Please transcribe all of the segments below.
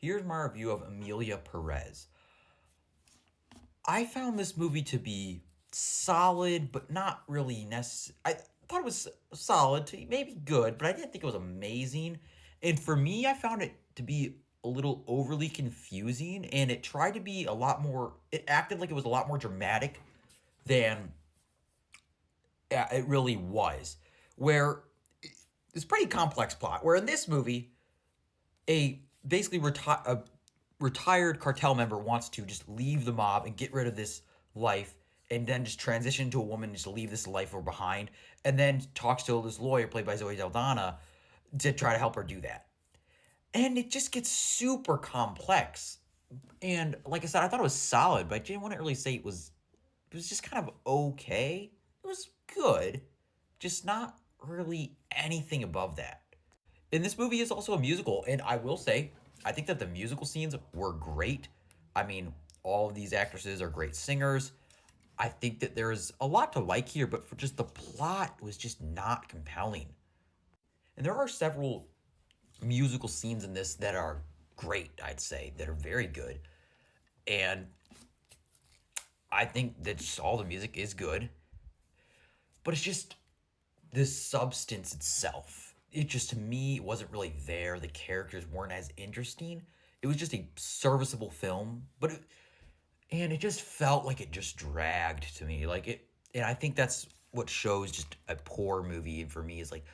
here's my review of Emilia Perez. I found this movie to be solid, but not really necessary. I thought it was solid to maybe good, but I didn't think it was amazing. And for me, I found it to be a little overly confusing, and it tried to be a lot more. It acted like it was a lot more dramatic than it really was. Where it's pretty complex plot. Where in this movie, a basically a retired cartel member wants to just leave the mob and get rid of this life and then just transition to a woman and just leave this life behind, and then talks to this lawyer played by Zoe Saldana to try to help her do that. And it just gets super complex. And like I said, I thought it was solid, but I didn't want to really say it was just kind of okay. It was good, just not really anything above that. And this movie is also a musical, and I will say, I think that the musical scenes were great. I mean, all of these actresses are great singers. I think that there's a lot to like here, but for just the plot was just not compelling. And there are several musical scenes in this that are great, I'd say, that are very good. And I think that just all the music is good, but it's just the substance itself. It just, to me, wasn't really there. The characters weren't as interesting. It was just a serviceable film, and it just felt like it just dragged to me. And I think that's what shows just a poor movie. And for me, is like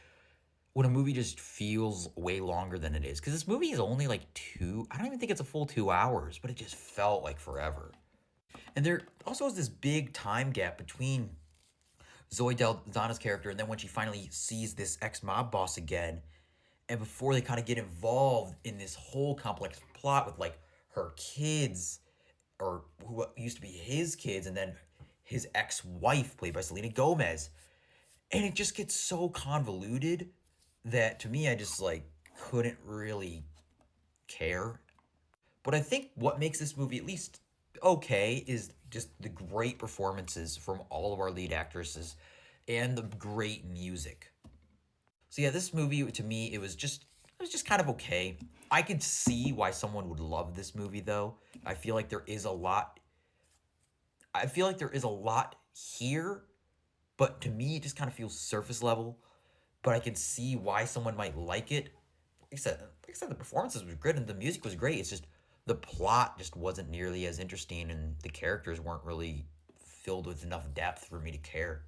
when a movie just feels way longer than it is. Because this movie is only like I don't even think it's a full 2 hours, but it just felt like forever. And there also is this big time gap between Zoe Saldana's character and then when she finally sees this ex-mob boss again, and before they kind of get involved in this whole complex plot with like her kids, or who used to be his kids, and then his ex-wife played by Selena Gomez. And it just gets so convoluted that to me I just like couldn't really care. But I think what makes this movie at least okay is just the great performances from all of our lead actresses and the great music. So yeah, this movie to me it was just kind of okay. I could see why someone would love this movie though. I feel like there is a lot here, but to me it just kind of feels surface level. But I can see why someone might like it. Like I said, the performances were good and the music was great. It's just the plot just wasn't nearly as interesting, and the characters weren't really filled with enough depth for me to care.